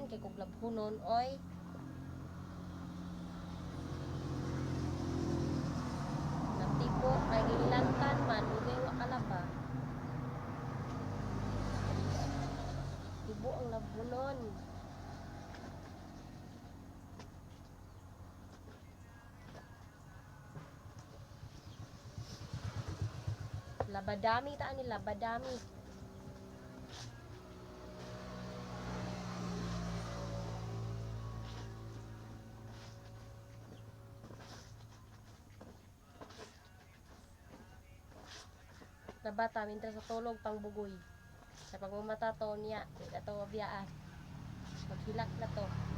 man kay kog labhunon oy. Nagtipo kay gilantan man ugay wa kalaba. Tibo ang labhunon. Labadami taan ni labadami. Nabata mintra sa tulog pangbugoy. Sa pagmamata to niya, ato biyaan. Maghilak na to.